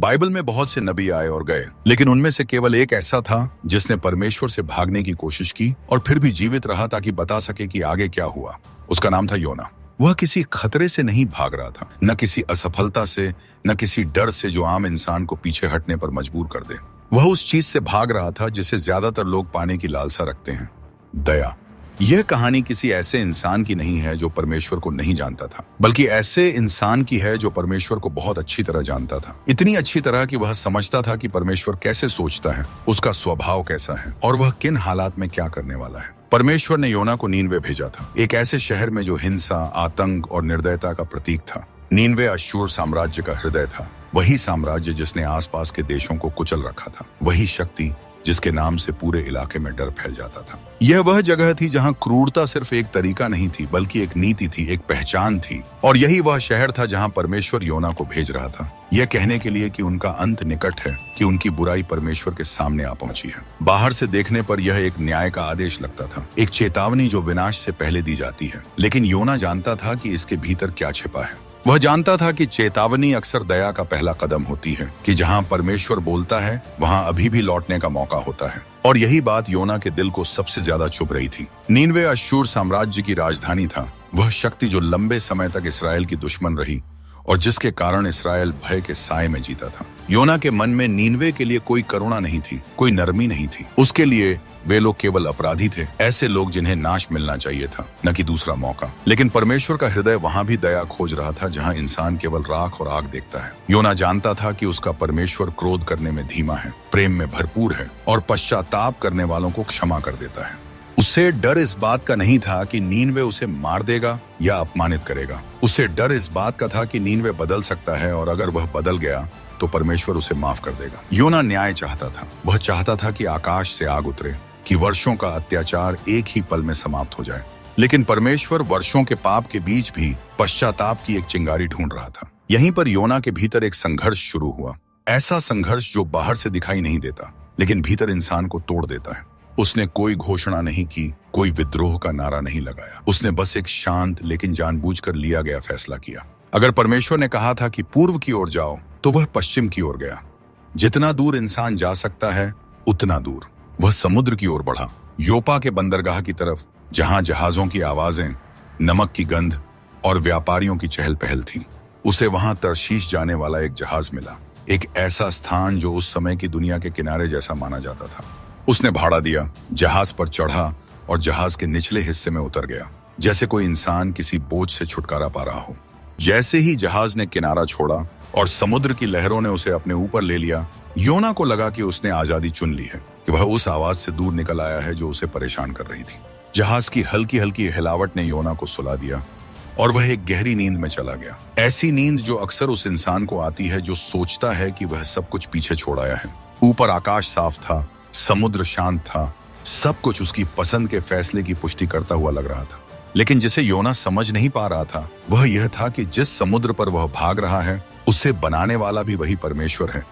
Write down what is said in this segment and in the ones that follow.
Bible में बहुत से नबी आए और गए, लेकिन उनमें से केवल एक ऐसा था जिसने परमेश्वर से भागने की कोशिश की और फिर भी जीवित रहा ताकि बता सके कि आगे क्या हुआ। उसका नाम था योना। वह किसी खतरे से नहीं भाग रहा था, न किसी असफलता से, न किसी डर से जो आम इंसान को पीछे हटने पर मजबूर कर दे। वह उस चीज से भाग रहा था जिसे ज्यादातर लोग पाने की लालसा रखते हैं, दया। यह कहानी किसी ऐसे इंसान की नहीं है जो परमेश्वर को नहीं जानता था, बल्कि ऐसे इंसान की है जो परमेश्वर को बहुत अच्छी तरह जानता था। इतनी अच्छी तरह कि वह समझता था कि परमेश्वर कैसे सोचता है, उसका स्वभाव कैसा है और वह किन हालात में क्या करने वाला है। परमेश्वर ने योना को नीनवे भेजा था, एक ऐसे शहर में जो हिंसा, आतंक और निर्दयता का प्रतीक था। नीनवे अश्शूर साम्राज्य का हृदय था, वही साम्राज्य जिसने आसपास के देशों को कुचल रखा था, वही शक्ति जिसके नाम से पूरे इलाके में डर फैल जाता था। यह वह जगह थी जहां क्रूरता सिर्फ एक तरीका नहीं थी, बल्कि एक नीति थी, एक पहचान थी। और यही वह शहर था जहां परमेश्वर योना को भेज रहा था, यह कहने के लिए कि उनका अंत निकट है, कि उनकी बुराई परमेश्वर के सामने आ पहुंची है। बाहर से देखने पर यह एक न्याय का आदेश लगता था, एक चेतावनी जो विनाश से पहले दी जाती है। लेकिन योना जानता था कि इसके भीतर क्या छिपा है। वह जानता था कि चेतावनी अक्सर दया का पहला कदम होती है, कि जहां परमेश्वर बोलता है वहां अभी भी लौटने का मौका होता है। और यही बात योना के दिल को सबसे ज्यादा चुभ रही थी। नीनवे अश्शूर साम्राज्य की राजधानी था, वह शक्ति जो लंबे समय तक इसराइल की दुश्मन रही और जिसके कारण इसराइल भय के साए में जीता था। योना के मन में नीनवे के लिए कोई करुणा नहीं थी, कोई नरमी नहीं थी। उसके लिए वे लोग केवल अपराधी थे, ऐसे लोग जिन्हें नाश मिलना चाहिए था, न कि दूसरा मौका। लेकिन परमेश्वर का हृदय वहां भी दया खोज रहा था जहां इंसान केवल राख और आग देखता है। योना जानता था कि उसका परमेश्वर क्रोध करने में धीमा है, प्रेम में भरपूर है और पश्चाताप करने वालों को क्षमा कर देता है। उसे डर इस बात का नहीं था कि नीनवे उसे मार देगा या अपमानित करेगा। उसे डर इस बात का था कि नीनवे बदल सकता है और अगर वह बदल गया तो परमेश्वर उसे माफ कर देगा। योना न्याय चाहता था। वह चाहता था कि आकाश से आग उतरे, कि वर्षों का अत्याचार एक ही पल में समाप्त हो जाए। लेकिन परमेश्वर वर्षों के पाप के बीच भी पश्चाताप की एक चिंगारी ढूंढ रहा था। यहीं पर योना के भीतर एक संघर्ष शुरू हुआ, ऐसा संघर्ष जो बाहर से दिखाई नहीं देता, लेकिन भीतर इंसान को तोड़ देता है। उसने कोई घोषणा नहीं की, कोई विद्रोह का नारा नहीं लगाया। उसने बस एक शांत लेकिन जानबूझकर लिया गया फैसला किया। अगर परमेश्वर ने कहा था कि पूर्व की ओर जाओ, तो वह पश्चिम की ओर गया। जितना दूर इंसान जा सकता है, उतना दूर वह समुद्र की ओर बढ़ा, योपा के बंदरगाह की तरफ, जहां जहाजों की आवाजें, नमक की गंध और व्यापारियों की चहल पहल थी। उसे वहां तरशीश जाने वाला एक जहाज मिला, एक ऐसा स्थान जो उस समय की दुनिया के किनारे जैसा माना जाता था। उसने भाड़ा दिया, जहाज पर चढ़ा और जहाज के निचले हिस्से में उतर गया, जैसे कोई इंसान किसी बोझ से छुटकारा पा रहा हो। जैसे ही जहाज ने किनारा छोड़ा और समुद्र की लहरों ने उसे अपने ऊपर ले लिया, योना को लगा कि उसने आजादी चुन ली है, कि वह उस आवाज से दूर निकल आया है जो उसे परेशान कर रही थी। जहाज की हल्की हल्की हिलावट ने योना को सुला दिया और वह एक गहरी नींद में चला गया। ऐसी नींद जो अक्सर उस इंसान को आती है जो सोचता है कि वह सब कुछ पीछे छोड़ आया है। ऊपर आकाश साफ था, समुद्र शांत था, सब कुछ उसकी पसंद के फैसले की पुष्टि करता हुआ लग रहा था। लेकिन जिसे योना समझ नहीं पा रहा था वह यह था कि जिस समुद्र पर वह भाग रहा है, उसे बनाने वाला भी वही परमेश्वर है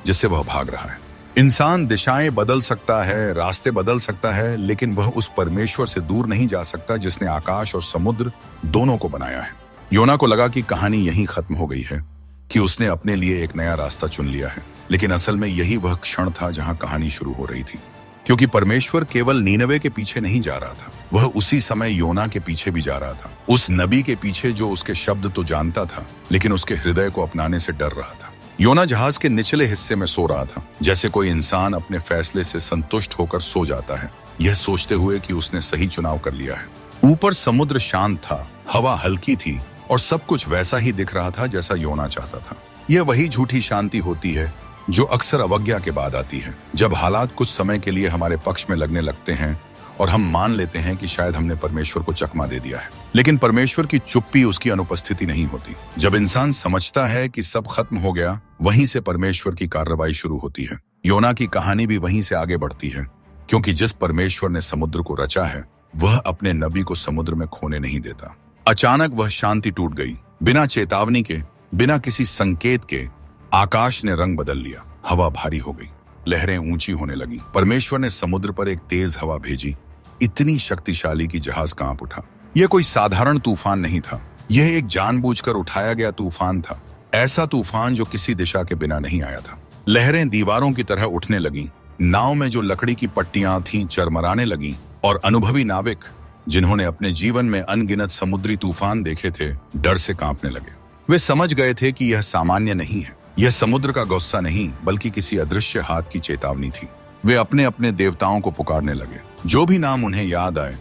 जिससे वह भाग रहा है। इंसान दिशाएं बदल सकता है, रास्ते बदल सकता है, लेकिन वह उस परमेश्वर से दूर नहीं जा सकता जिसने आकाश और समुद्र दोनों को बनाया है। योना को लगा कि कहानी यहीं खत्म हो गई है, कि उसने अपने लिए एक नया रास्ता चुन लिया है। लेकिन असल में यही वह क्षण था जहां कहानी शुरू हो रही थी, क्योंकि परमेश्वर केवल नीनवे के पीछे नहीं जा रहा था, वह उसी समय योना के पीछे भी जा रहा था। उस नबी के पीछे जो उसके शब्द तो जानता था, लेकिन उसके हृदय को अपनाने से डर रहा था। योना जहाज के निचले हिस्से में सो रहा था, जैसे कोई इंसान अपने फैसले से संतुष्ट होकर सो जाता है, यह सोचते हुए कि उसने सही चुनाव कर लिया है। ऊपर समुद्र शांत था, हवा हल्की थी और सब कुछ वैसा ही दिख रहा था जैसा योना चाहता था। यह वही झूठी शांति होती है जो अक्सर अवज्ञा के बाद आती है, जब हालात कुछ समय के लिए हमारे पक्ष में लगने लगते हैं और हम मान लेते हैं कि शायद हमने परमेश्वर को चकमा दे दिया है। लेकिन परमेश्वर की चुप्पी उसकी अनुपस्थिति नहीं होती। जब इंसान समझता है कि सब खत्म हो गया, वहीं से परमेश्वर की कार्रवाई शुरू होती है। योना की कहानी भी वहीं से आगे बढ़ती है, क्योंकि जिस परमेश्वर ने समुद्र को रचा है, वह अपने नबी को समुद्र में खोने नहीं देता। अचानक वह शांति टूट गई, बिना चेतावनी के, बिना किसी संकेत के। आकाश ने रंग बदल लिया, हवा भारी हो गई, लहरें ऊंची होने लगी। परमेश्वर ने समुद्र पर एक तेज हवा भेजी, इतनी शक्तिशाली कि जहाज कांप उठा। यह कोई साधारण तूफान नहीं था, यह एक जानबूझकर उठाया गया तूफान था। ऐसा तूफान जो किसी दिशा के बिना नहीं आया था। लहरें दीवारों की तरह उठने लगीं, नाव में जो लकड़ी की पट्टियां थीं चरमराने लगीं, और अनुभवी नाविक जिन्होंने अपने जीवन में अनगिनत समुद्री तूफान देखे थे, डर से कांपने लगे। वे समझ गए थे कि यह सामान्य नहीं है, यह समुद्र का गुस्सा नहीं बल्कि किसी अदृश्य हाथ की चेतावनी थी। वे अपने अपने देवताओं को पुकारने लगे, जो भी नाम उन्हें याद आए,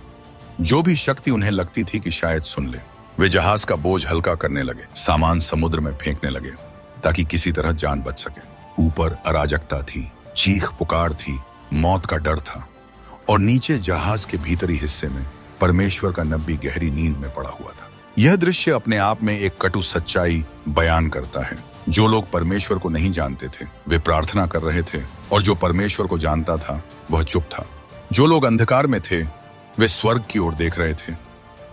जो भी शक्ति उन्हें लगती थी कि शायद सुन ले। वे जहाज का बोझ हल्का करने लगे, सामान समुद्र में फेंकने लगे ताकि किसी तरह जान बच सके। ऊपर अराजकता थी, चीख पुकार थी, मौत का डर था, और नीचे जहाज के भीतरी हिस्से में परमेश्वर का नबी गहरी नींद में पड़ा हुआ था। यह दृश्य अपने आप में एक कटु सच्चाई बयान करता है। जो लोग परमेश्वर को नहीं जानते थे वे प्रार्थना कर रहे थे, और जो परमेश्वर को जानता था वह चुप था। जो लोग अंधकार में थे वे स्वर्ग की ओर देख रहे थे,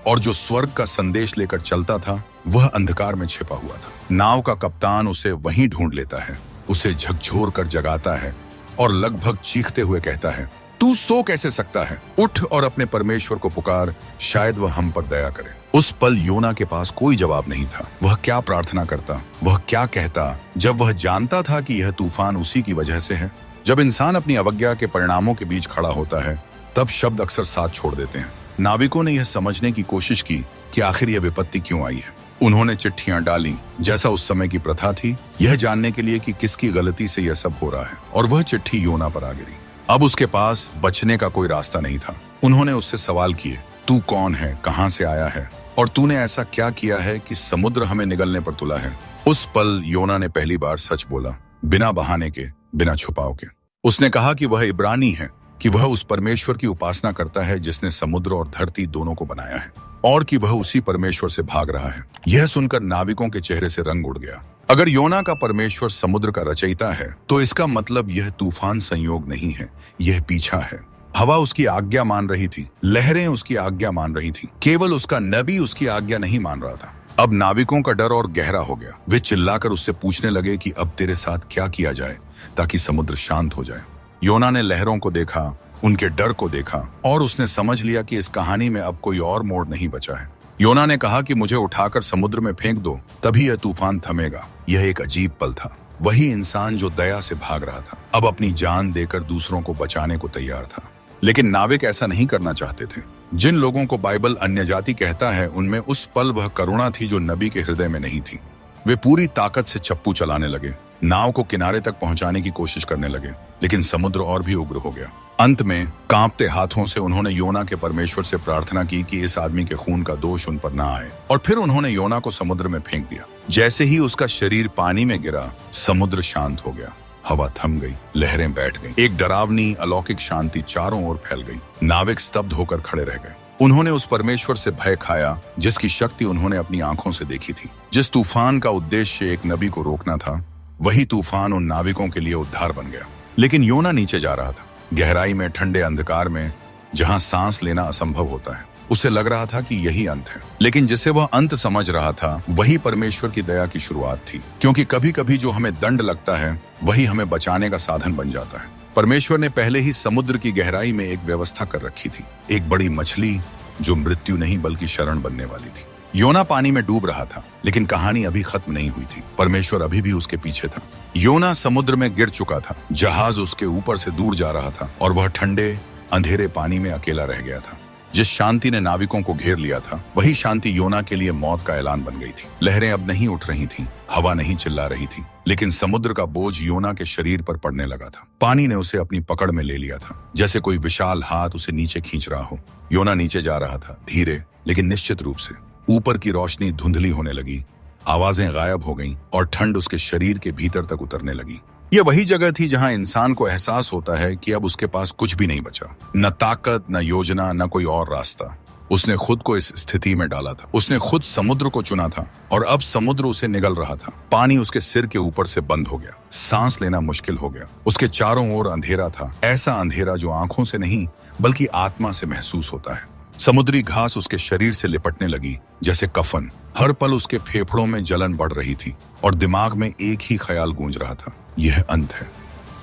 और जो स्वर्ग का संदेश लेकर चलता था वह अंधकार में छिपा हुआ था। नाव का कप्तान उसे वहीं ढूंढ लेता है, उसे झकझोर कर जगाता है और लगभग चीखते हुए कहता है, तू सो कैसे सकता है? उठ और अपने परमेश्वर को पुकार, शायद वह हम पर दया करे। उस पल योना के पास कोई जवाब नहीं था। वह क्या प्रार्थना करता, वह क्या कहता, जब वह जानता था कि यह तूफान उसी की वजह से है। जब इंसान अपनी अवज्ञा के परिणामों के बीच खड़ा होता है तब शब्द अक्सर साथ छोड़ देते हैं। नाविकों ने यह समझने की कोशिश की कि आखिर यह विपत्ति क्यों आई है। उन्होंने चिट्ठियां डाली, जैसा उस समय की प्रथा थी, यह जानने के लिए कि किसकी गलती से यह सब हो रहा है, और वह चिट्ठी योना पर आ गिरी। अब उसके पास बचने का कोई रास्ता नहीं था। उन्होंने उससे सवाल किए, तू कौन है, कहां से आया है, और तूने ऐसा क्या किया है कि समुद्र हमें निगलने पर तुला है? उस पल योना ने पहली बार सच बोला, बिना बहाने के, बिना छुपाव के। उसने कहा कि वह इब्रानी है, कि वह उस परमेश्वर की उपासना करता है जिसने समुद्र और धरती दोनों को बनाया है, और कि वह उसी परमेश्वर से भाग रहा है। यह सुनकर नाविकों के चेहरे से रंग उड़ गया। अगर योना का परमेश्वर समुद्र का रचयिता है तो इसका मतलब यह तूफान संयोग नहीं है, यह पीछा है। हवा उसकी आज्ञा मान रही थी, लहरें उसकी आज्ञा मान रही थी, केवल उसका नबी उसकी आज्ञा नहीं मान रहा था। अब नाविकों का डर और गहरा हो गया। वे चिल्लाकर उससे पूछने लगे कि अब तेरे साथ क्या किया जाए ताकि समुद्र शांत हो जाए। योना ने लहरों को देखा, उनके डर को देखा, और उसने समझ लिया कि इस कहानी में अब कोई और मोड़ नहीं बचा है। योना ने कहा कि मुझे उठाकर समुद्र में फेंक दो, तभी यह तूफान थमेगा। यह एक अजीब पल था। वही इंसान जो दया से भाग रहा था अब अपनी जान देकर दूसरों को बचाने को तैयार था। लेकिन नाविक ऐसा नहीं करना चाहते थे। जिन लोगों को बाइबल अन्य जाति कहता है उनमें उस पल वह करुणा थी जो नबी के हृदय में नहीं थी। वे पूरी ताकत से चप्पू चलाने लगे, नाव को किनारे तक पहुंचाने की कोशिश करने लगे, लेकिन समुद्र और भी उग्र हो गया। अंत में कांपते हाथों से उन्होंने योना के परमेश्वर से प्रार्थना की कि इस आदमी के खून का दोष उन पर ना आए, और फिर उन्होंने योना को समुद्र में फेंक दिया। जैसे ही उसका शरीर पानी में गिरा, समुद्र शांत हो गया, हवा थम गई, लहरें बैठ गईं। एक डरावनी अलौकिक शांति चारों ओर फैल गई। नाविक स्तब्ध होकर खड़े रह गए। उन्होंने उस परमेश्वर से भय खाया जिसकी शक्ति उन्होंने अपनी आंखों से देखी थी। जिस तूफान का उद्देश्य एक नबी को रोकना था, वही तूफान उन नाविकों के लिए उद्धार बन गया। लेकिन योना नीचे जा रहा था, गहराई में, ठंडे अंधकार में, जहां सांस लेना असंभव होता है। उसे लग रहा था कि यही अंत है, लेकिन जिसे वह अंत समझ रहा था वही परमेश्वर की दया की शुरुआत थी। क्योंकि कभी कभी जो हमें दंड लगता है वही हमें बचाने का साधन बन जाता है। परमेश्वर ने पहले ही समुद्र की गहराई में एक व्यवस्था कर रखी थी, एक बड़ी मछली जो मृत्यु नहीं बल्कि शरण बनने वाली थी। योना पानी में डूब रहा था, लेकिन कहानी अभी खत्म नहीं हुई थी। परमेश्वर अभी भी उसके पीछे था। योना समुद्र में गिर चुका था, जहाज उसके ऊपर से दूर जा रहा था, और वह ठंडे अंधेरे पानी में अकेला रह गया था। जिस शांति ने नाविकों को घेर लिया था, वही शांति योना के लिए मौत का ऐलान बन गई थी। लहरें अब नहीं उठ रही थीं, हवा नहीं चिल्ला रही थी, लेकिन समुद्र का बोझ योना के शरीर पर पड़ने लगा था। पानी ने उसे अपनी पकड़ में ले लिया था, जैसे कोई विशाल हाथ उसे नीचे खींच रहा हो। योना नीचे जा रहा था, धीरे लेकिन निश्चित रूप से। ऊपर की रोशनी धुंधली होने लगी, आवाजें गायब हो गईं, और ठंड उसके शरीर के भीतर तक उतरने लगी। यह वही जगह थी जहां इंसान को एहसास होता है कि अब उसके पास कुछ भी नहीं बचा, न ताकत, न योजना, न कोई और रास्ता। उसने खुद को इस स्थिति में डाला था। उसने खुद समुद्र को चुना था, और अब समुद्र उसे निगल रहा था। पानी उसके सिर के ऊपर से बंद हो गया, सांस लेना मुश्किल हो गया। उसके चारों ओर अंधेरा था, ऐसा अंधेरा जो आंखों से नहीं बल्कि आत्मा से महसूस होता है। समुद्री घास उसके शरीर से लिपटने लगी जैसे कफन। हर पल उसके फेफड़ों में जलन बढ़ रही थी, और दिमाग में एक ही ख्याल गूंज रहा था, यह अंत है।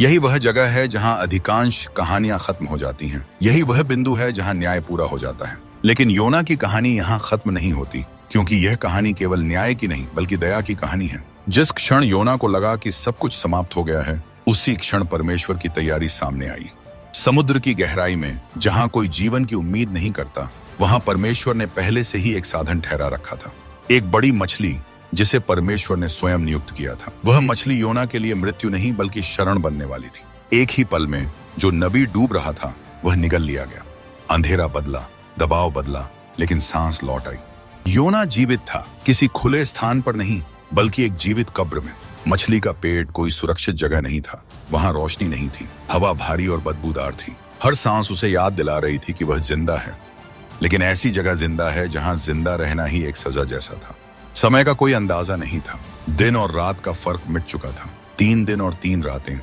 यही वह जगह है जहां अधिकांश कहानियां खत्म हो जाती हैं। यही वह बिंदु है जहां न्याय पूरा हो जाता है। लेकिन योना की कहानी यहां खत्म नहीं होती, क्योंकि यह कहानी केवल न्याय की नहीं बल्कि दया की कहानी है। जिस क्षण योना को लगा कि सब कुछ समाप्त हो गया है, उसी क्षण परमेश्वर की तैयारी सामने आई। समुद्र की गहराई में जहां कोई जीवन की उम्मीद नहीं करता, वहां परमेश्वर ने पहले से ही एक साधन ठहरा रखा था, एक बड़ी मछली जिसे परमेश्वर ने स्वयं नियुक्त किया था। वह मछली योना के लिए मृत्यु नहीं बल्कि शरण बनने वाली थी। एक ही पल में जो नबी डूब रहा था वह निगल लिया गया। अंधेरा बदला, दबाव बदला, लेकिन सांस लौट आई। योना जीवित था, किसी खुले स्थान पर नहीं बल्कि एक जीवित कब्र में। मछली का पेट कोई सुरक्षित जगह नहीं था, वहां रोशनी नहीं थी, हवा भारी और बदबूदार थी। हर सांस उसे याद दिला रही थी कि वह जिंदा है, लेकिन ऐसी जगह जिंदा है जहां जिंदा रहना ही एक सजा जैसा था। समय का कोई अंदाजा नहीं था, दिन और रात का फर्क मिट चुका था। 3 दिन और 3 रातें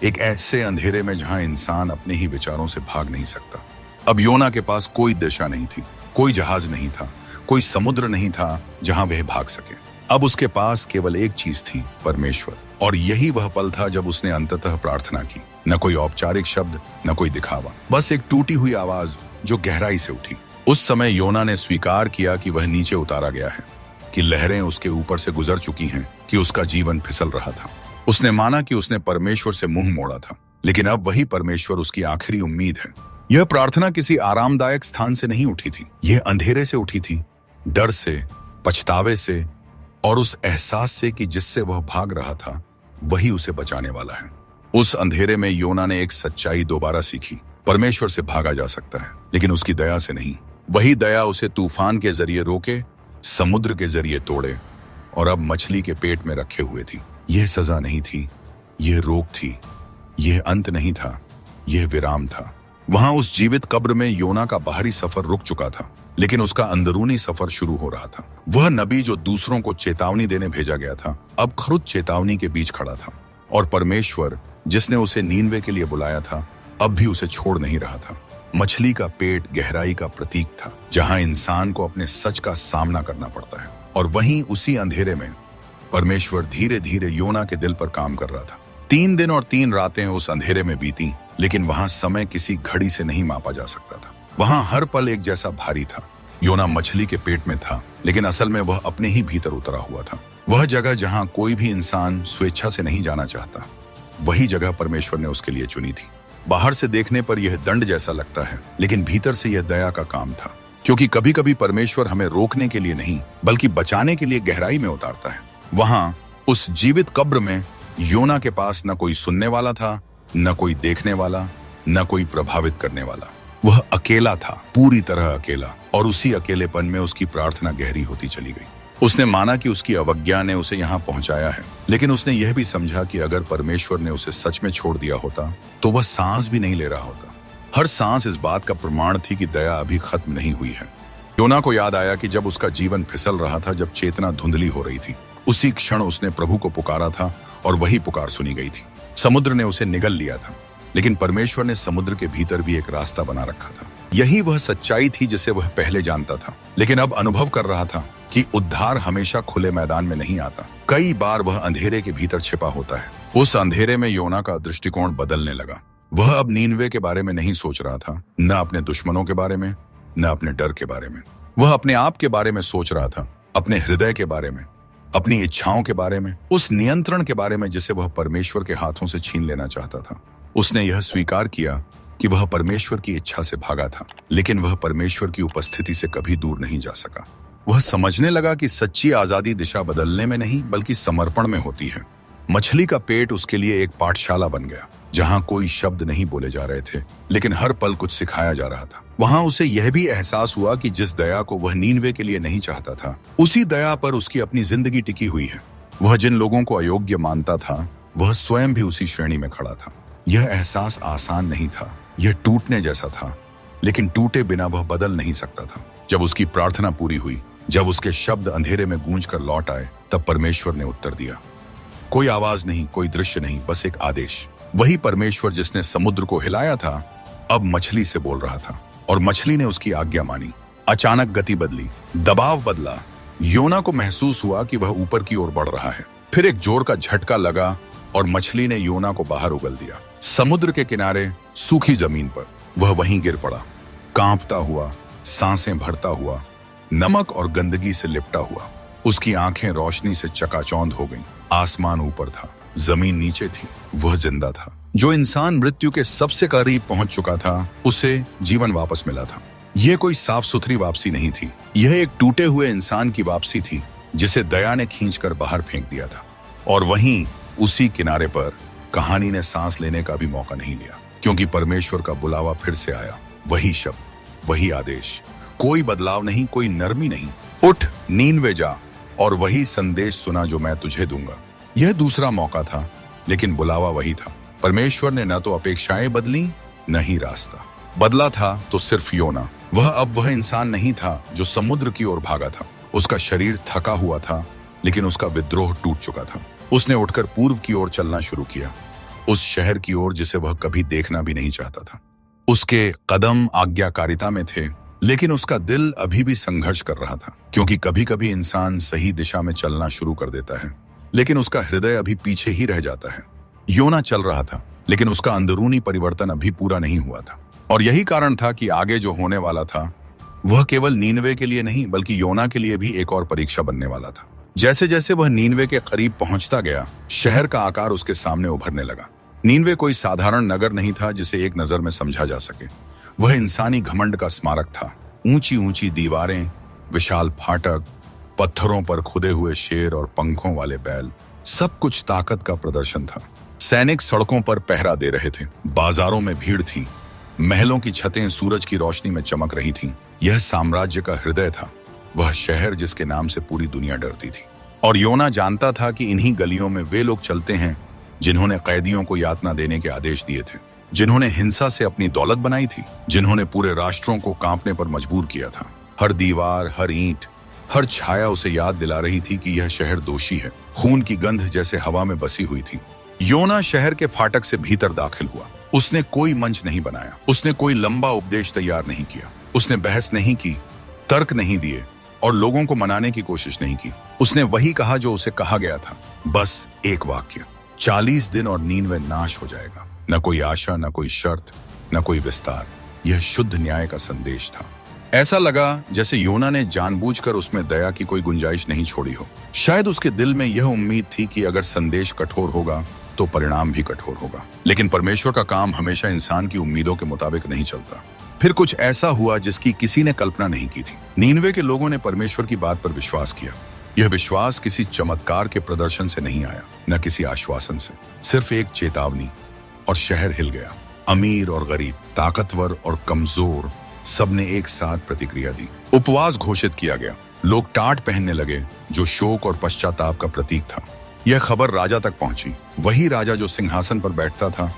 एक ऐसे अंधेरे में जहां इंसान अपने ही विचारों से भाग नहीं सकता। अब योना के पास कोई दिशा नहीं थी, कोई जहाज नहीं था, कोई समुद्र नहीं था जहां वह भाग सके। अब उसके पास केवल एक चीज थी, परमेश्वर। और यही वह पल था जब उसने अंततः प्रार्थना की। न कोई औपचारिक शब्द, न कोई दिखावा, बस एक टूटी हुई आवाज जो गहराई से उठी। उस समय योना ने स्वीकार किया कि वह नीचे उतारा गया है, कि लहरें उसके ऊपर से गुजर चुकी हैं, कि उसका जीवन फिसल रहा था। उसने माना कि उसने परमेश्वर से मुंह मोड़ा था, लेकिन अब वही परमेश्वर उसकी आखिरी उम्मीद है। यह प्रार्थना किसी आरामदायक स्थान से नहीं उठी थी, यह अंधेरे से उठी थी, डर से, पछतावे से और उस एहसास से कि जिससे वह भाग रहा था वही उसे बचाने वाला है। उस अंधेरे में योना ने एक सच्चाई दोबारा सीखी, परमेश्वर से भागा जा सकता है, लेकिन उसकी दया से नहीं। वही दया उसे तूफान के जरिए रोके, समुद्र के जरिए तोड़े और अब मछली के पेट में रखे हुए थी। यह सजा नहीं थी, यह रोक थी, यह अंत नहीं था, यह विराम था। वहां उस जीवित कब्र में योना का बाहरी सफर रुक चुका था, लेकिन उसका अंदरूनी सफर शुरू हो रहा था। वह नबी जो दूसरों को चेतावनी देने भेजा गया था, अब खुद चेतावनी के बीच खड़ा था। और परमेश्वर जिसने उसे नीनवे के लिए बुलाया था, अब भी उसे छोड़ नहीं रहा था। मछली का पेट गहराई का प्रतीक था, जहां इंसान को अपने सच का सामना करना पड़ता है। और वहीं उसी अंधेरे में परमेश्वर धीरे धीरे योना के दिल पर काम कर रहा था। 3 दिन और 3 रातें उस अंधेरे में बीती, लेकिन वहां समय किसी घड़ी से नहीं मापा जा सकता था। वहां हर पल एक जैसा भारी था। योना मछली के पेट में था, लेकिन असल में वह अपने ही भीतर उतरा हुआ था। वह जगह जहां कोई भी इंसान स्वेच्छा से नहीं जाना चाहता, वही जगह परमेश्वर ने उसके लिए चुनी थी। बाहर से देखने पर यह दंड जैसा लगता है, लेकिन भीतर से यह दया का काम था, क्योंकि कभी कभी परमेश्वर हमें रोकने के लिए नहीं बल्कि बचाने के लिए गहराई में उतारता है। वहां उस जीवित कब्र में योना के पास न कोई सुनने वाला था, न कोई देखने वाला, न कोई प्रभावित करने वाला। वह अकेला था, पूरी तरह अकेला, और उसी अकेलेपन में उसकी प्रार्थना गहरी होती चली गई। उसने माना कि उसकी अवज्ञा ने उसे यहाँ पहुंचाया है, लेकिन उसने यह भी समझा कि अगर परमेश्वर ने उसे सच में छोड़ दिया होता तो वह सांस भी नहीं ले रहा होता। हर सांस इस बात का प्रमाण थी कि दया अभी खत्म नहीं हुई है। योना को याद आया कि जब उसका जीवन फिसल रहा था, जब चेतना धुंधली हो रही थी, उसी क्षण उसने प्रभु को पुकारा था और वही पुकार सुनी गई थी। समुद्र ने उसे निगल लिया था, लेकिन परमेश्वर ने समुद्र के भीतर भी एक रास्ता बना रखा था। यही वह सच्चाई थी जिसे वह पहले जानता था, लेकिन अब अनुभव कर रहा था कि उद्धार हमेशा खुले मैदान में नहीं आता। कई बार वह अंधेरे के भीतर छिपा होता है। उस अंधेरे में योना का दृष्टिकोण बदलने लगा। वह अब नीनवे के बारे में नहीं सोच रहा था, न अपने दुश्मनों के बारे में, न अपने डर के बारे में। वह अपने आप के बारे में सोच रहा था, अपने हृदय के बारे में, अपनी इच्छाओं के बारे में, उस नियंत्रण के बारे में जिसे वह परमेश्वर के हाथों से छीन लेना चाहता था। उसने यह स्वीकार किया कि वह परमेश्वर की इच्छा से भागा था, लेकिन वह परमेश्वर की उपस्थिति से कभी दूर नहीं जा सका। वह समझने लगा कि सच्ची आजादी दिशा बदलने में नहीं बल्कि समर्पण में होती है। मछली का पेट उसके लिए एक पाठशाला बन गया, जहां कोई शब्द नहीं बोले जा रहे थे, लेकिन हर पल कुछ सिखाया जा रहा था। वहां उसे यह भी एहसास हुआ कि जिस दया को वह नीनवे के लिए नहीं चाहता था, उसी दया पर उसकी अपनी जिंदगी टिकी हुई है। वह जिन लोगों को अयोग्य मानता था, वह स्वयं भी उसी श्रेणी में खड़ा था। यह एहसास आसान नहीं था, यह टूटने जैसा था, लेकिन टूटे बिना वह बदल नहीं सकता था। जब उसकी प्रार्थना पूरी हुई, जब उसके शब्द अंधेरे में गूंज कर लौट आए, तब परमेश्वर ने उत्तर दिया। कोई आवाज नहीं, कोई दृश्य नहीं, बस एक आदेश। वही परमेश्वर जिसने समुद्र को हिलाया था, अब मछली से बोल रहा था, और मछली ने उसकी आज्ञा मानी। अचानक गति बदली, दबाव बदला। योना को महसूस हुआ कि वह ऊपर की ओर बढ़ रहा है। फिर एक जोर का झटका लगा और मछली ने योना को बाहर उगल दिया। समुद्र के किनारे सूखी जमीन पर वह वहीं गिर पड़ा, कांपता हुआ, सांसें भरता हुआ, नमक और गंदगी से लिपटा हुआ। उसकी आंखें रोशनी से चकाचौंध हो गईं। आसमान ऊपर था, जमीन नीचे थी, वह जिंदा था। जो इंसान मृत्यु के सबसे करीब पहुंच चुका था, उसे जीवन वापस मिला था। यह कोई साफ सुथरी वापसी नहीं थी, यह एक टूटे हुए इंसान की वापसी थी जिसे दया ने खींचकर बाहर फेंक दिया था। और वहीं उसी किनारे पर कहानी ने सांस लेने का भी मौका नहीं लिया, क्योंकि परमेश्वर का बुलावा फिर से आया। वही शब्द, वही आदेश, कोई बदलाव नहीं, कोई नरमी नहीं। उठ, नीनवे जा और वही संदेश सुना जो मैं तुझे दूंगा। यह दूसरा मौका था, लेकिन बुलावा वही था। परमेश्वर ने न तो अपेक्षाएं बदली, न ही रास्ता बदला था, तो सिर्फ योना। वह अब वह इंसान नहीं था जो समुद्र की ओर भागा था। उसका शरीर थका हुआ था, लेकिन उसका विद्रोह टूट चुका था। उसने उठकर पूर्व की ओर चलना शुरू किया, उस शहर की ओर जिसे वह कभी देखना भी नहीं चाहता था। उसके कदम आज्ञाकारिता में थे, लेकिन उसका दिल अभी भी संघर्ष कर रहा था, क्योंकि कभी कभी इंसान सही दिशा में चलना शुरू कर देता है, लेकिन उसका हृदय अभी पीछे ही रह जाता है। योना चल रहा था, लेकिन उसका अंदरूनी परिवर्तन अभी पूरा नहीं हुआ था। और यही कारण था कि आगे जो होने वाला था, वह केवल नीनवे के लिए नहीं, बल्कि योना के लिए भी एक और परीक्षा बनने वाला था। जैसे जैसे वह नीनवे के करीब पहुंचता गया, शहर का आकार उसके सामने उभरने लगा। नीनवे कोई साधारण नगर नहीं था जिसे एक नजर में समझा जा सके। वह इंसानी घमंड का स्मारक था। ऊंची ऊंची दीवारें, विशाल फाटक, पत्थरों पर खुदे हुए शेर और पंखों वाले बैल, सब कुछ ताकत का प्रदर्शन था। सैनिक सड़कों पर पहरा दे रहे थे, बाजारों में भीड़ थी, महलों की छतें सूरज की रोशनी में चमक रही थीं। यह साम्राज्य का हृदय था, वह शहर जिसके नाम से पूरी दुनिया डरती थी। और योना जानता था कि इन्हीं गलियों में वे लोग चलते हैं जिन्होंने कैदियों को यातना देने के आदेश दिए थे, जिन्होंने हिंसा से अपनी दौलत बनाई थी, जिन्होंने पूरे राष्ट्रों को कांपने पर मजबूर किया था। हर दीवार, हर ईंट, हर छाया उसे याद दिला रही थी कि यह शहर दोषी है। खून की गंध जैसे हवा में बसी हुई थी। योना शहर के फाटक से भीतर दाखिल हुआ। उसने कोई मंच नहीं बनाया, उसने कोई लंबा उपदेश तैयार नहीं किया, उसने बहस नहीं की, तर्क नहीं दिए और लोगों को मनाने की कोशिश नहीं की। उसने वही कहा जो उसे कहा गया था, बस एक वाक्य, 40 दिन और नीनवे नाश हो जाएगा। न कोई आशा, न कोई शर्त, न कोई विस्तार। यह शुद्ध न्याय का संदेश था। ऐसा लगा जैसे योना ने जानबूझकर उसमें दया की कोई गुंजाइश नहीं छोड़ी हो। शायद उसके दिल में यह उम्मीद थी कि अगर संदेश कठोर होगा तो परिणाम भी कठोर होगा। लेकिन परमेश्वर का काम हमेशा इंसान की उम्मीदों के मुताबिक नहीं चलता। फिर कुछ ऐसा हुआ जिसकी किसी ने कल्पना नहीं की थी। नीनवे के लोगों ने परमेश्वर की बात पर विश्वास किया। यह विश्वास किसी चमत्कार के प्रदर्शन से नहीं आया, न किसी आश्वासन से, सिर्फ एक चेतावनी, और शहर हिल गया। अमीर और गरीब, ताकतवर और कमजोर, सबने एक साथ प्रतिक्रिया दी। उपवास घोषित किया गया। लोग टाट पहनने लगे, जो शोक और पश्चाताप का प्रतीक था। यह खबर राजा तक पहुंची। वही राजा जो सिंहासन पर बैठता था,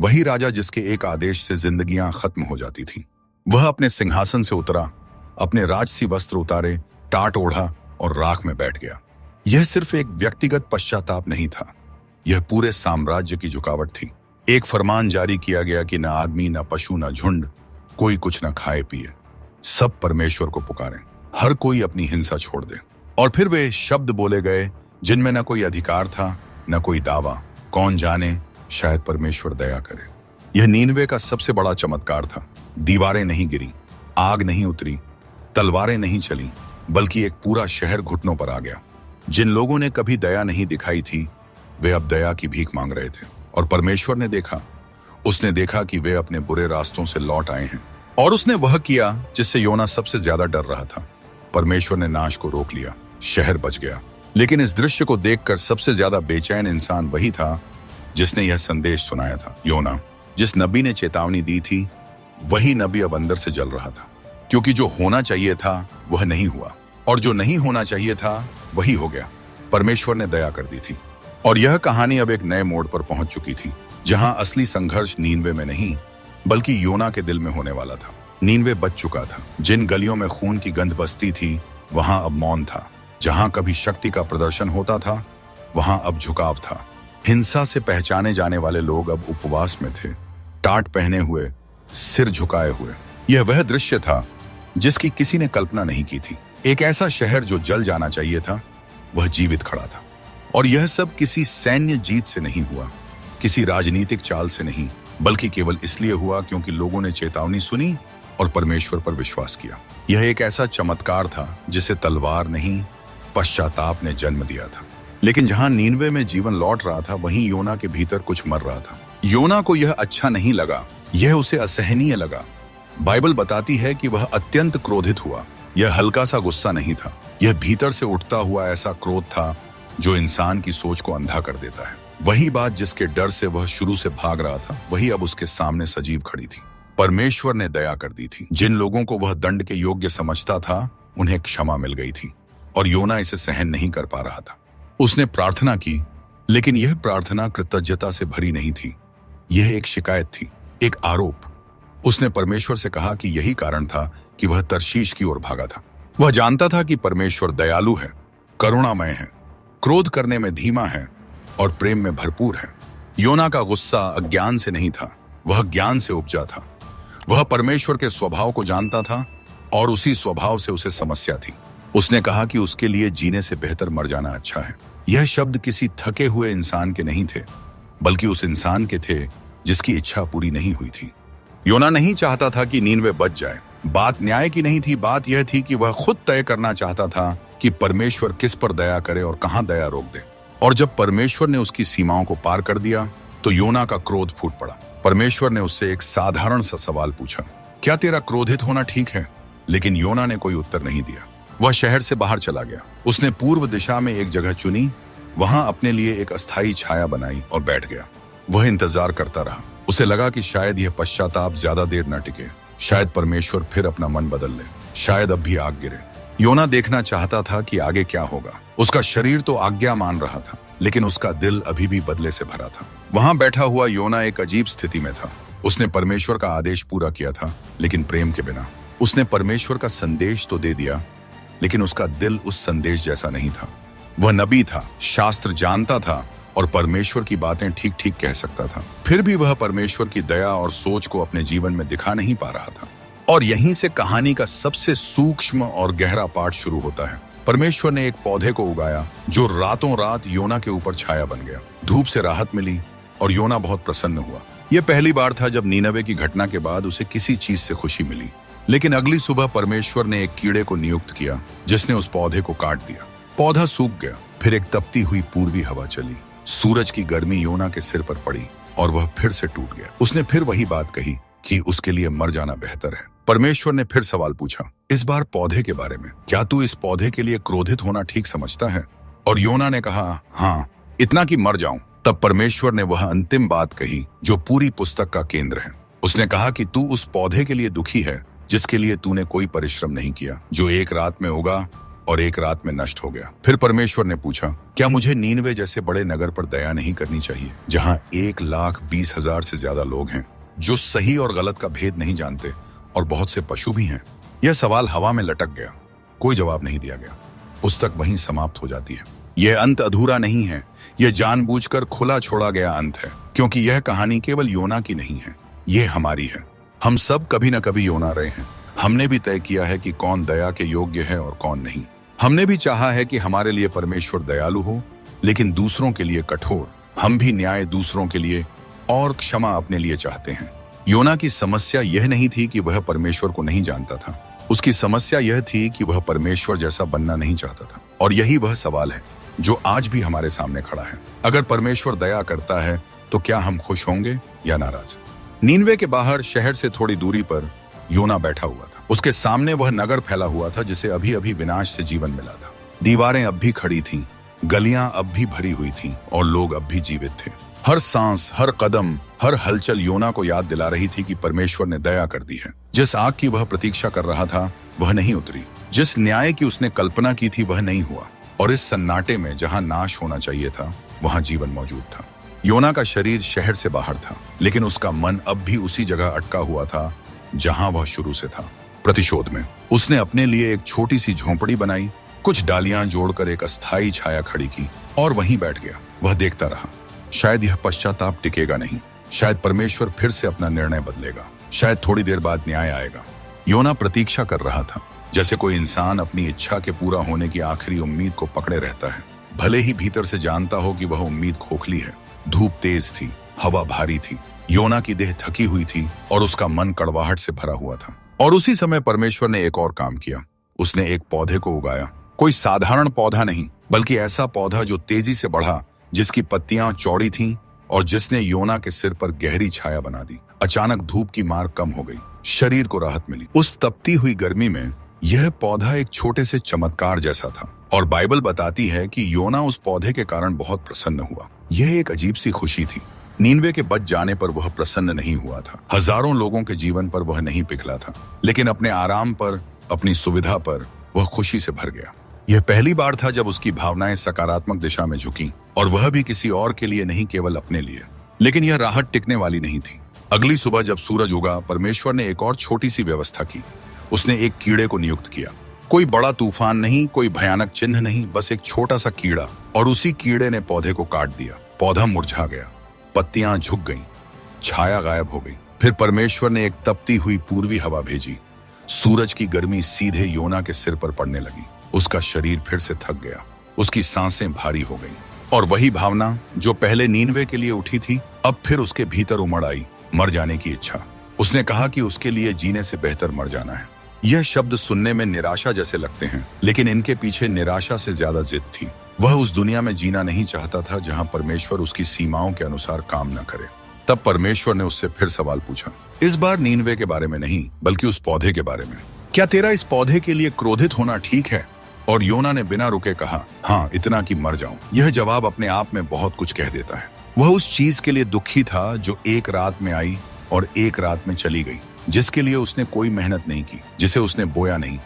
वही राजा जिसके एक आदेश से जिंदगियां खत्म हो जाती थीं। वह अपने सिंहासन से उतरा, अपने राजसी वस्त्र उतारे, टाट ओढ़ा और राख में बैठ गया। यह सिर्फ एक व्यक्तिगत पश्चाताप नहीं था, यह पूरे साम्राज्य की झुकावट थी। एक फरमान जारी किया गया कि न आदमी, न पशु, न झुंड, कोई कुछ न खाए पिए, सब परमेश्वर को पुकारें, हर कोई अपनी हिंसा छोड़ दे। और फिर वे शब्द बोले गए जिनमें न कोई अधिकार था, न कोई दावा। कौन जाने, शायद परमेश्वर दया करे। यह नीनवे का सबसे बड़ा चमत्कार था। दीवारें नहीं गिरी, आग नहीं उतरी, तलवारें नहीं चली, बल्कि एक पूरा शहर घुटनों पर आ गया। जिन लोगों ने कभी दया नहीं दिखाई थी, वे अब दया की भीख मांग रहे थे। और परमेश्वर ने देखा, उसने देखा कि वे अपने बुरे रास्तों से लौट आए हैं। और उसने वह किया जिससे योना सबसे ज्यादा डर रहा था। परमेश्वर ने नाश को रोक लिया, शहर बच गया। लेकिन इस दृश्य को देखकर सबसे ज्यादा बेचैन इंसान वही था जिसने यह संदेश सुनाया था। योना, जिस नबी ने चेतावनी दी थी, वही नबी अब अंदर से जल रहा था, क्योंकि जो होना चाहिए था वह नहीं हुआ, और जो नहीं होना चाहिए था वही हो गया। परमेश्वर ने दया कर दी थी। और यह कहानी अब एक नए मोड़ पर पहुंच चुकी थी, जहां असली संघर्ष नीनवे में नहीं, बल्कि योना के दिल में होने वाला था। नीनवे बच चुका था। जिन गलियों में खून की गंध बसती थी, वहां अब मौन था। जहां कभी शक्ति का प्रदर्शन होता था, वहां अब झुकाव था। हिंसा से पहचाने जाने वाले लोग अब उपवास में थे, टाट पहने हुए, सिर झुकाए हुए। यह वह दृश्य था जिसकी किसी ने कल्पना नहीं की थी। एक ऐसा शहर जो जल जाना चाहिए था, वह जीवित खड़ा था। और यह सब किसी सैन्य जीत से नहीं हुआ, किसी राजनीतिक चाल से नहीं, बल्कि केवल इसलिए हुआ क्योंकि लोगों ने चेतावनी सुनी और परमेश्वर पर विश्वास किया। यह एक ऐसा चमत्कार था जिसे तलवार नहीं, पश्चाताप ने जन्म दिया था। लेकिन जहां नीनवे में जीवन लौट रहा था, वहीं योना के भीतर कुछ मर रहा था। योना को यह अच्छा नहीं लगा, यह उसे असहनीय लगा। बाइबल बताती है कि वह अत्यंत क्रोधित हुआ। यह हल्का सा गुस्सा नहीं था, यह भीतर से उठता हुआ ऐसा क्रोध था जो इंसान की सोच को अंधा कर देता है। वही बात जिसके डर से वह शुरू से भाग रहा था, वही अब उसके सामने सजीव खड़ी थी। परमेश्वर ने दया कर दी थी। जिन लोगों को वह दंड के योग्य समझता था, उन्हें क्षमा मिल गई थी और योना इसे सहन नहीं कर पा रहा था। उसने प्रार्थना की, लेकिन यह प्रार्थना कृतज्ञता से भरी नहीं थी। यह एक शिकायत थी, एक आरोप। उसने परमेश्वर से कहा कि यही कारण था कि वह तर्शीश की ओर भागा था। वह जानता था कि परमेश्वर दयालु है, करुणामय है, क्रोध करने में धीमा है और प्रेम में भरपूर है। योना का गुस्सा अज्ञान से नहीं था, वह ज्ञान से उपजा था। वह परमेश्वर के स्वभाव को जानता था और उसी स्वभाव से उसे समस्या थी। उसने कहा कि उसके लिए जीने से बेहतर मर जाना अच्छा है। यह शब्द किसी थके हुए इंसान के नहीं थे, बल्कि उस इंसान के थे जिसकी इच्छा पूरी नहीं हुई थी। योना नहीं चाहता था कि नीनवे बच जाए। बात न्याय की नहीं थी, बात यह थी कि वह खुद तय करना चाहता था कि परमेश्वर किस पर दया करे और कहां दया रोक दे। और जब परमेश्वर ने उसकी सीमाओं को पार कर दिया, तो योना का क्रोध फूट पड़ा। परमेश्वर ने उससे एक साधारण सा सवाल पूछा, क्या तेरा क्रोधित होना ठीक है? लेकिन योना ने कोई उत्तर नहीं दिया। वह शहर से बाहर चला गया। उसने पूर्व दिशा में एक जगह चुनी, वहां अपने लिए एक अस्थायी छाया बनाई और बैठ गया। वह इंतजार करता रहा। उसे लगा कि शायद यह पश्चाताप ज्यादा देर न टिके, शायद परमेश्वर फिर अपना मन बदल ले, शायद अब भी आग गिरे। योना देखना चाहता था कि आगे क्या होगा। उसका शरीर तो आज्ञा मान रहा था, लेकिन उसका दिल अभी भी बदले से भरा था। वहां बैठा हुआ योना एक अजीब स्थिति में था। उसने परमेश्वर का आदेश पूरा किया था, लेकिन प्रेम के बिना। उसने परमेश्वर का संदेश तो दे दिया, लेकिन उसका दिल उस संदेश जैसा नहीं था। वह नबी था, शास्त्र जानता था और परमेश्वर की बातें ठीक ठीक कह सकता था। फिर भी वह परमेश्वर की दया और सोच को अपने जीवन में दिखा नहीं पा रहा था। और यहीं से कहानी का सबसे सूक्ष्म और गहरा पाठ शुरू होता है। परमेश्वर ने एक पौधे को उगाया जो रातों रात योना के ऊपर छाया बन गया। धूप से राहत मिली और योना बहुत प्रसन्न हुआ। यह पहली बार था जब नीनवे की घटना के बाद उसे किसी चीज से खुशी मिली। लेकिन अगली सुबह परमेश्वर ने एक कीड़े को नियुक्त किया, जिसने उस पौधे को काट दिया। पौधा सूख गया। फिर एक तपती हुई पूर्वी हवा चली। सूरज की गर्मी योना के सिर पर पड़ी और वह फिर से टूट गया। उसने फिर वही बात कही कि उसके लिए मर जाना बेहतर है। परमेश्वर ने फिर सवाल पूछा, इस बार पौधे के बारे में। क्या तू इस पौधे के लिए क्रोधित होना ठीक समझता है? और योना ने कहा, हाँ, इतना कि मर जाऊं। तब परमेश्वर ने वह अंतिम बात कही जो पूरी पुस्तक का केंद्र है। उसने कहा कि तू उस पौधे के लिए दुखी है जिसके लिए तूने कोई परिश्रम नहीं किया, जो एक रात में उगा और एक रात में नष्ट हो गया। फिर परमेश्वर ने पूछा, क्या मुझे नीनवे जैसे बड़े नगर पर दया नहीं करनी चाहिए, जहां 1,20,000 से ज्यादा लोग हैं जो सही और गलत का भेद नहीं जानते, और बहुत से पशु भी हैं? यह सवाल हवा में लटक गया। कोई जवाब नहीं दिया गया। पुस्तक वहीं समाप्त हो जाती है। यह अंत अधूरा नहीं है, यह जानबूझकर खुला छोड़ा गया अंत है, क्योंकि यह कहानी केवल योना की नहीं है, यह हमारी है। हम सब कभी न कभी योना रहे हैं। हमने भी तय किया है कि कौन दया के योग्य है और कौन नहीं। हमने भी चाहा है कि हमारे लिए परमेश्वर दयालु हो, लेकिन दूसरों के लिए कठोर। हम भी न्याय दूसरों के लिए और क्षमा अपने लिए चाहते हैं। योना की समस्या यह नहीं थी कि वह परमेश्वर को नहीं जानता था। उसकी समस्या यह थी कि वह परमेश्वर जैसा बनना नहीं चाहता था। और यही वह सवाल है जो आज भी हमारे सामने खड़ा है। अगर परमेश्वर दया करता है तो क्या हम खुश होंगे या नाराज? नीनवे के बाहर शहर से थोड़ी दूरी पर योना बैठा हुआ था। उसके सामने वह नगर फैला हुआ था जिसे अभी अभी विनाश से जीवन मिला था। दीवारें अब भी खड़ी थीं, गलियां अब भी भरी हुई थीं और लोग अब भी जीवित थे। हर सांस, हर कदम, हर हलचल योना को याद दिला रही थी कि परमेश्वर ने दया कर दी है। जिस आग की वह प्रतीक्षा कर रहा था वह नहीं उतरी, जिस न्याय की उसने कल्पना की थी वह नहीं हुआ, और इस सन्नाटे में जहां नाश होना चाहिए था वहां जीवन मौजूद था। योना का शरीर शहर से बाहर था, लेकिन उसका मन अब भी उसी जगह अटका हुआ था जहां वह शुरू से था, प्रतिशोध में। उसने अपने लिए एक छोटी सी झोंपड़ी बनाई, कुछ डालियां जोड़कर एक अस्थायी छाया खड़ी की और वहीं बैठ गया। वह देखता रहा। शायद यह पश्चाताप टिकेगा नहीं, शायद परमेश्वर फिर से अपना निर्णय बदलेगा, शायद थोड़ी देर बाद न्याय आएगा। योना प्रतीक्षा कर रहा था, जैसे कोई इंसान अपनी इच्छा के पूरा होने की आखिरी उम्मीद को पकड़े रहता है, भले ही भीतर से जानता हो कि वह उम्मीद खोखली है। धूप तेज थी, हवा भारी थी, योना की देह थकी हुई थी और उसका मन कड़वाहट से भरा हुआ था। और उसी समय परमेश्वर ने एक और काम किया। उसने एक पौधे को उगाया कोई साधारण पौधा नहीं, बल्कि ऐसा पौधा जो तेजी से बढ़ा, जिसकी पत्तियां चौड़ी थीं और जिसने योना के सिर पर गहरी छाया बना दी। अचानक धूप की मार कम हो गई, शरीर को राहत मिली। उस तपती हुई गर्मी में यह पौधा एक छोटे से चमत्कार जैसा था, और बाइबल बताती है कि योना उस पौधे के कारण बहुत प्रसन्न हुआ। यह एक अजीब सी खुशी थी। नीनवे के बच जाने पर वह प्रसन्न नहीं हुआ था, हजारों लोगों के जीवन पर वह नहीं पिघला था, लेकिन अपने आराम पर, अपनी सुविधा पर वह खुशी से भर गया। यह पहली बार था जब उसकी भावनाएं सकारात्मक दिशा में झुकी, और वह भी किसी और के लिए नहीं, केवल अपने लिए। लेकिन यह राहत टिकने वाली नहीं थी। अगली सुबह जब सूरज उगा, परमेश्वर ने एक और छोटी सी व्यवस्था की। उसने एक कीड़े को नियुक्त किया। कोई बड़ा तूफान नहीं, कोई भयानक चिन्ह नहीं, बस एक छोटा सा कीड़ा, और उसी कीड़े ने पौधे को काट दिया। पौधा मुरझा गया, पत्तियां झुक गईं, छाया गायब हो गई। फिर परमेश्वर ने एक तपती हुई पूर्वी हवा भेजी। सूरज की गर्मी सीधे योना के सिर पर पड़ने लगी। उसका शरीर फिर से थक गया, उसकी सांसें भारी हो गईं, और वही भावना जो पहले नीनवे के लिए उठी थी, अब फिर उसके भीतर उमड़ आई, मर जाने की इच्छा। उसने कहा कि उसके लिए जीने से बेहतर मर जाना है। यह शब्द सुनने में निराशा जैसे लगते हैं, लेकिन इनके पीछे निराशा से ज्यादा जिद थी। वह उस दुनिया में जीना नहीं चाहता था जहां परमेश्वर उसकी सीमाओं के अनुसार काम न करे। तब परमेश्वर ने उससे फिर सवाल पूछा, इस बार नीनवे के बारे में नहीं, बल्कि उस पौधे के बारे में। क्या तेरा इस पौधे के लिए क्रोधित होना ठीक है? और योना ने बिना रुके कहा, हाँ, इतना कि मर जाऊं। यह जवाब अपने आप में बहुत कुछ कह देता है। वह उस चीज के लिए दुखी था जो एक रात में आई और एक रात में चली गई, जिसके लिए उसने कोई मेहनत नहीं की, जिसे उसने बोया नहीं,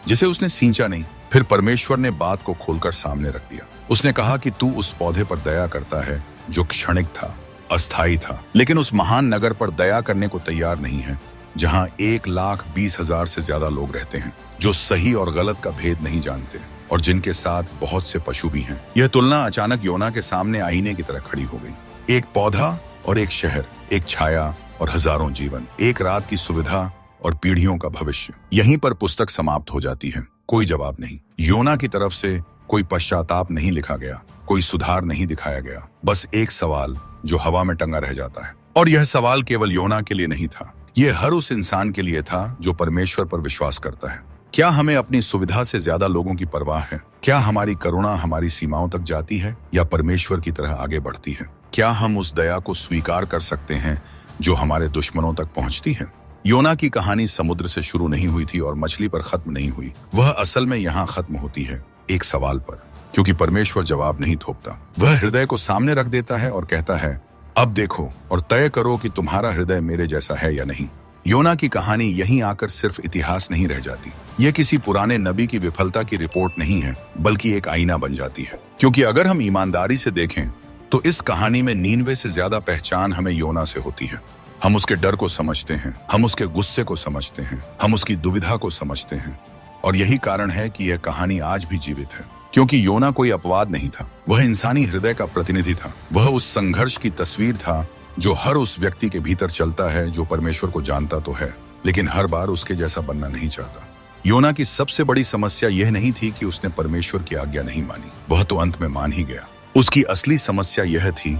जिसे उसने सींचा नहीं। फिर परमेश्वर ने बात को खोलकर सामने रख दिया। उसने कहा कि तू उस पौधे पर दया करता है जो क्षणिक था, अस्थायी था, लेकिन उस महान नगर पर दया करने को तैयार नहीं है, जहां 1,20,000 से ज्यादा लोग रहते हैं, जो सही और गलत का भेद नहीं जानते, और जिनके साथ बहुत से पशु भी हैं। यह तुलना अचानक योना के सामने आईने की तरह खड़ी हो गई। एक पौधा और एक शहर, एक छाया और हजारों जीवन, एक रात की सुविधा और पीढ़ियों का भविष्य। यहीं पर पुस्तक समाप्त हो जाती है। कोई जवाब नहीं। योना की तरफ से कोई पश्चाताप नहीं लिखा गया, कोई सुधार नहीं दिखाया गया, बस एक सवाल जो हवा में टंगा रह जाता है। और यह सवाल केवल योना के लिए नहीं था, यह हर उस इंसान के लिए था जो परमेश्वर पर विश्वास करता है। क्या हमें अपनी सुविधा से ज्यादा लोगों की परवाह है? क्या हमारी करुणा हमारी सीमाओं तक जाती है या परमेश्वर की तरह आगे बढ़ती है? क्या हम उस दया को स्वीकार कर सकते हैं जो हमारे दुश्मनों तक पहुंचती है? योना की कहानी समुद्र से शुरू नहीं हुई थी और मछली पर खत्म नहीं हुई। वह असल में यहाँ खत्म होती है, एक सवाल पर, क्योंकि परमेश्वर जवाब नहीं थोपता। वह हृदय को सामने रख देता है और कहता है, अब देखो और तय करो कि तुम्हारा हृदय मेरे जैसा है या नहीं। योना की कहानी यहीं आकर सिर्फ इतिहास नहीं रह जाती। यह किसी पुराने नबी की विफलता की रिपोर्ट नहीं है, बल्कि एक आईना बन जाती है। क्योंकि अगर हम ईमानदारी से देखें तो इस कहानी में नीनवे से ज्यादा पहचान हमें योना से होती है। हम उसके डर को समझते हैं, हम उसके गुस्से को समझते हैं, हम उसकी दुविधा को समझते हैं, और यही कारण है कि यह कहानी आज भी जीवित है। क्योंकि योना कोई अपवाद नहीं था, वह इंसानी हृदय का प्रतिनिधि था। वह उस संघर्ष की तस्वीर था जो हर उस व्यक्ति के भीतर चलता है जो परमेश्वर को जानता तो है, लेकिन हर बार उसके जैसा बनना नहीं चाहता। योना की सबसे बड़ी समस्या यह नहीं थी कि उसने परमेश्वर की आज्ञा नहीं मानी, वह तो अंत में मान ही गया। उसकी असली समस्या यह थी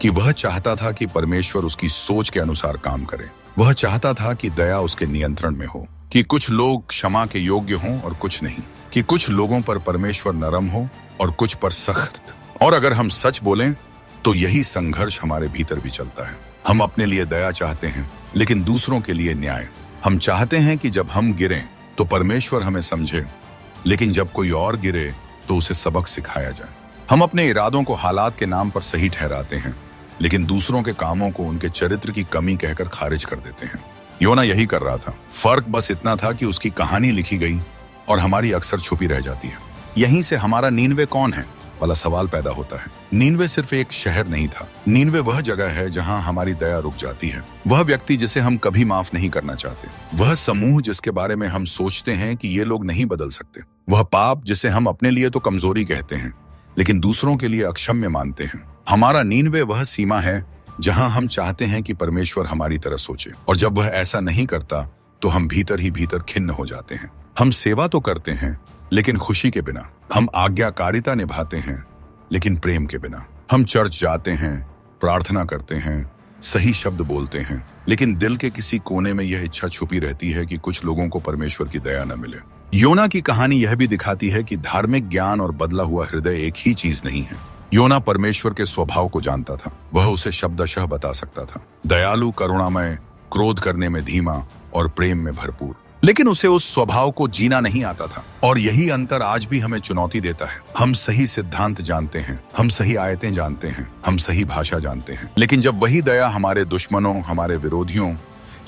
कि वह चाहता था कि परमेश्वर उसकी सोच के अनुसार काम करे। वह चाहता था कि दया उसके नियंत्रण में हो, कि कुछ लोग क्षमा के योग्य हों और कुछ नहीं, कि कुछ लोगों पर परमेश्वर नरम हो और कुछ पर सख्त। और अगर हम सच बोलें तो यही संघर्ष हमारे भीतर भी चलता है। हम अपने लिए दया चाहते हैं, लेकिन दूसरों के लिए न्याय। हम चाहते हैं कि जब हम गिरें तो परमेश्वर हमें समझे, लेकिन जब कोई और गिरे तो उसे सबक सिखाया जाए। हम अपने इरादों को हालात के नाम पर सही ठहराते हैं, लेकिन दूसरों के कामों को उनके चरित्र की कमी कहकर खारिज कर देते हैं। योना यही कर रहा था। फर्क बस इतना था कि उसकी कहानी लिखी गई और हमारी अक्सर छुपी रह जाती है। यहीं से हमारा नीनवे कौन है वाला सवाल पैदा होता है। नीनवे सिर्फ एक शहर नहीं था, नीनवे वह जगह है जहां हमारी दया रुक जाती है। वह व्यक्ति जिसे हम कभी माफ नहीं करना चाहते, वह समूह जिसके बारे में हम सोचते हैं कि ये लोग नहीं बदल सकते, वह पाप जिसे हम अपने लिए तो कमजोरी कहते हैं लेकिन दूसरों के लिए अक्षम्य मानते हैं। हमारा नीनवे वह सीमा है जहां हम चाहते हैं कि परमेश्वर हमारी तरह सोचे, और जब वह ऐसा नहीं करता तो हम भीतर ही भीतर खिन्न हो जाते हैं। हम सेवा तो करते हैं लेकिन खुशी के बिना, हम आज्ञाकारिता निभाते हैं लेकिन प्रेम के बिना, हम चर्च जाते हैं, प्रार्थना करते हैं, सही शब्द बोलते हैं, लेकिन दिल के किसी कोने में यह इच्छा छुपी रहती है कि कुछ लोगों को परमेश्वर की दया न मिले। योना की कहानी यह भी दिखाती है कि धार्मिक ज्ञान और बदला हुआ हृदय एक ही चीज नहीं है। योना परमेश्वर के स्वभाव को जानता था। वह उसे शब्दशः बता सकता था, दयालु, करुणामय, क्रोध करने में धीमा और प्रेम में भरपूर। लेकिन उसे उस स्वभाव को जीना नहीं आता था। और यही अंतर आज भी हमें चुनौती देता है। हम सही सिद्धांत जानते हैं, हम सही आयतें जानते हैं, हम सही भाषा जानते हैं, लेकिन जब वही दया हमारे दुश्मनों, हमारे विरोधियों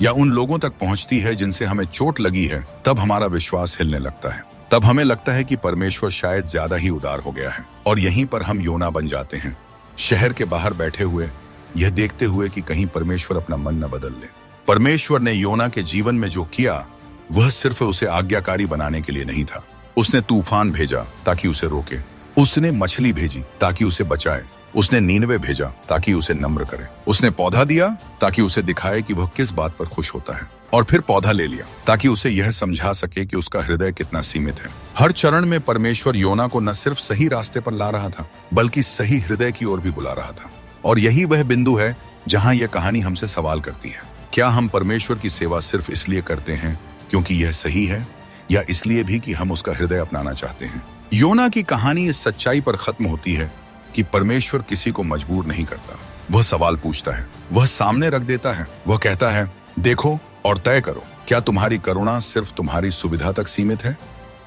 या उन लोगों तक पहुंचती है जिनसे हमें चोट लगी है, तब हमारा विश्वास हिलने लगता है। तब हमें लगता है कि परमेश्वर शायद ज्यादा ही उदार हो गया है। और यहीं पर हम योना बन जाते हैं, शहर के बाहर बैठे हुए, यह देखते हुए कि कहीं परमेश्वर अपना मन न बदल ले। परमेश्वर ने योना के जीवन में जो किया वह सिर्फ उसे आज्ञाकारी बनाने के लिए नहीं था। उसने तूफान भेजा ताकि उसे रोके, उसने मछली भेजी ताकि उसे बचाए, उसने नीनवे भेजा ताकि उसे नम्र करे, उसने पौधा दिया ताकि उसे दिखाए कि वह किस बात पर खुश होता है, और फिर पौधा ले लिया ताकि उसे यह समझा सके कि उसका हृदय कितना सीमित है। हर चरण में परमेश्वर योना को न सिर्फ सही रास्ते पर ला रहा था, बल्कि सही हृदय की ओर भी बुला रहा था। और यही वह बिंदु है जहां यह कहानी हमसे सवाल करती है, क्या हम परमेश्वर की सेवा सिर्फ इसलिए करते हैं क्योंकि यह सही है, या इसलिए भी कि हम उसका हृदय अपनाना चाहते हैं? योना की कहानी इस सच्चाई पर खत्म होती है कि परमेश्वर किसी को मजबूर नहीं करता। वह सवाल पूछता है, वह सामने रख देता है, वह कहता है, देखो और तय करो, क्या तुम्हारी करुणा सिर्फ तुम्हारी सुविधा तक सीमित है,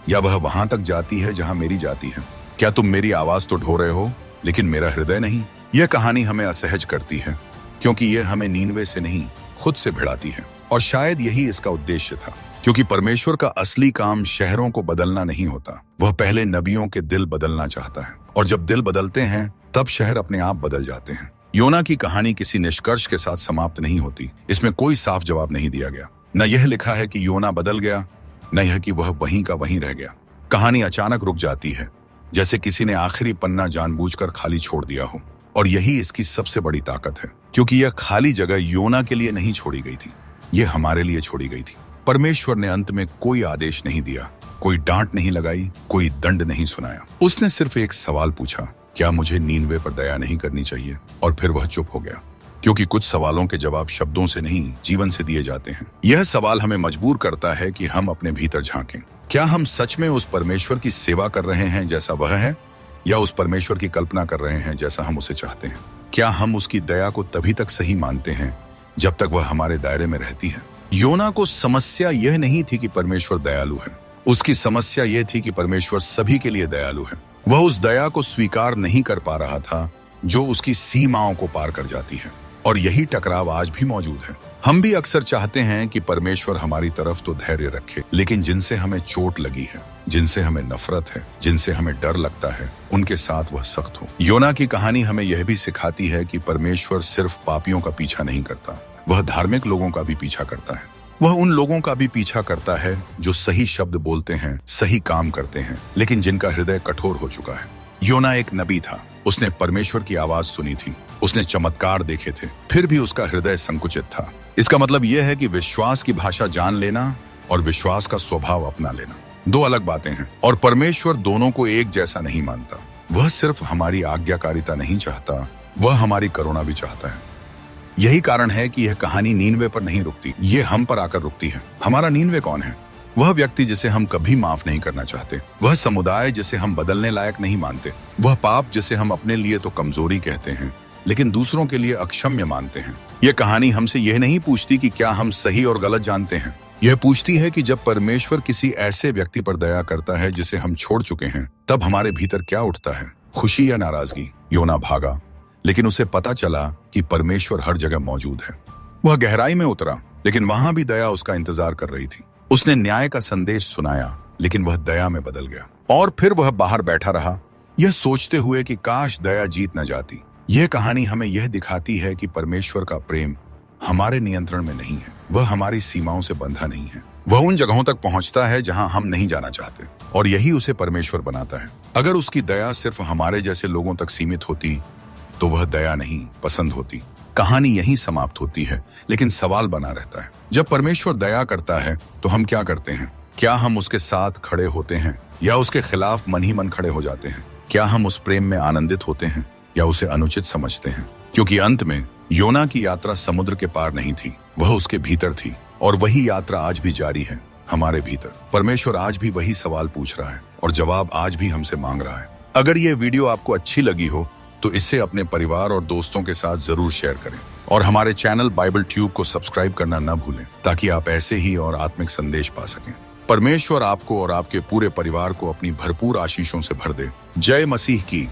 या वह वहां तक जाती है जहां मेरी जाती है? क्या तुम मेरी आवाज तो ढो रहे हो, लेकिन मेरा हृदय नहीं? यह कहानी हमें असहज करती है, क्योंकि यह हमें नीनवे से नहीं, खुद से भिड़ाती है। और शायद यही इसका उद्देश्य था, क्योंकि परमेश्वर का असली काम शहरों को बदलना नहीं होता। वह पहले नबियों के दिल बदलना चाहता है, और जब दिल बदलते हैं तब शहर अपने आप बदल जाते हैं। योना की कहानी किसी निष्कर्ष के साथ समाप्त नहीं होती। इसमें कोई साफ जवाब नहीं दिया गया। न यह लिखा है कि योना बदल गया, न यह कि वह वहीं का वहीं रह गया। कहानी अचानक रुक जाती है, जैसे किसी ने आखिरी पन्ना जानबूझकर खाली छोड़ दिया हो। और यही इसकी सबसे बड़ी ताकत है, क्योंकि यह खाली जगह योना के लिए नहीं छोड़ी गई थी, यह हमारे लिए छोड़ी गई थी। परमेश्वर ने अंत में कोई आदेश नहीं दिया, कोई डांट नहीं लगाई, कोई दंड नहीं सुनाया। उसने सिर्फ एक सवाल पूछा, क्या मुझे नीनवे पर दया नहीं करनी चाहिए? और फिर वह चुप हो गया, क्योंकि कुछ सवालों के जवाब शब्दों से नहीं, जीवन से दिए जाते हैं। यह सवाल हमें मजबूर करता है कि हम अपने भीतर झांकें। क्या हम सच में उस परमेश्वर की सेवा कर रहे हैं जैसा वह है, या उस परमेश्वर की कल्पना कर रहे हैं जैसा हम उसे चाहते हैं? क्या हम उसकी दया को तभी तक सही मानते हैं जब तक वह हमारे दायरे में रहती है? योना को समस्या यह नहीं थी कि परमेश्वर दयालु है, उसकी समस्या यह थी कि परमेश्वर सभी के लिए दयालु है। वह उस दया को स्वीकार नहीं कर पा रहा था जो उसकी सीमाओं को पार कर जाती है। और यही टकराव आज भी मौजूद है। हम भी अक्सर चाहते हैं कि परमेश्वर हमारी तरफ तो धैर्य रखे, लेकिन जिनसे हमें चोट लगी है, जिनसे हमें नफरत है, जिनसे हमें डर लगता है, उनके साथ वह सख्त हो। योना की कहानी हमें यह भी सिखाती है कि परमेश्वर सिर्फ पापियों का पीछा नहीं करता, वह धार्मिक लोगों का भी पीछा करता है। वह उन लोगों का भी पीछा करता है जो सही शब्द बोलते हैं, सही काम करते हैं, लेकिन जिनका हृदय कठोर हो चुका है। योना एक नबी था, उसने परमेश्वर की आवाज सुनी थी, उसने चमत्कार देखे थे, फिर भी उसका हृदय संकुचित था। इसका मतलब यह है कि विश्वास की भाषा जान लेना और विश्वास का स्वभाव अपना लेना दो अलग बातें हैं। और परमेश्वर दोनों को एक जैसा नहीं मानता। वह सिर्फ हमारी आज्ञाकारिता नहीं चाहता, वह हमारी करुणा भी चाहता है। यही कारण है कि यह कहानी नीनवे पर नहीं रुकती, ये हम पर आकर रुकती है। हमारा नीनवे कौन है? वह व्यक्ति जिसे हम कभी माफ नहीं करना चाहते, वह समुदाय जिसे हम बदलने लायक नहीं मानते, वह पाप जिसे हम अपने लिए तो कमजोरी कहते हैं लेकिन दूसरों के लिए अक्षम्य मानते हैं। यह कहानी हमसे यह नहीं पूछती कि क्या हम सही और गलत जानते हैं, यह पूछती है कि जब परमेश्वर किसी ऐसे व्यक्ति पर दया करता है जिसे हम छोड़ चुके हैं, तब हमारे भीतर क्या उठता है, खुशी या नाराजगी? योना भागा, लेकिन उसे पता चला कि परमेश्वर हर जगह मौजूद है। वह गहराई में उतरा, लेकिन वहां भी दया उसका इंतजार कर रही थी। उसने न्याय का संदेश सुनाया, लेकिन वह दया में बदल गया। और फिर वह बाहर बैठा रहा, यह सोचते हुए कि काश दया जीत न जाती। यह कहानी हमें यह दिखाती है कि परमेश्वर का प्रेम हमारे नियंत्रण में नहीं है, वह हमारी सीमाओं से बंधा नहीं है। वह उन जगहों तक पहुंचता है जहां हम नहीं जाना चाहते, और यही उसे परमेश्वर बनाता है। अगर उसकी दया सिर्फ हमारे जैसे लोगों तक सीमित होती तो वह दया नहीं पसंद होती। कहानी यहीं समाप्त होती है, लेकिन सवाल बना रहता है, जब परमेश्वर दया करता है तो हम क्या करते हैं? क्या हम उसके साथ खड़े होते हैं या उसके खिलाफ मन ही मन खड़े हो जाते हैं? क्या हम उस प्रेम में आनंदित होते हैं या उसे अनुचित समझते हैं? क्योंकि अंत में योना की यात्रा समुद्र के पार नहीं थी, वह उसके भीतर थी, और वही यात्रा आज भी जारी है। हमारे भीतर। परमेश्वर आज भी वही सवाल पूछ रहा है और जवाब आज भी हमसे मांग रहा है। अगर ये वीडियो आपको अच्छी लगी हो तो इसे अपने परिवार और दोस्तों के साथ जरूर शेयर करें और हमारे चैनल बाइबल ट्यूब को सब्सक्राइब करना न भूलें ताकि आप ऐसे ही और आत्मिक संदेश पा सकें। परमेश्वर आपको और आपके पूरे परिवार को अपनी भरपूर आशीषों से भर दे। जय मसीह की।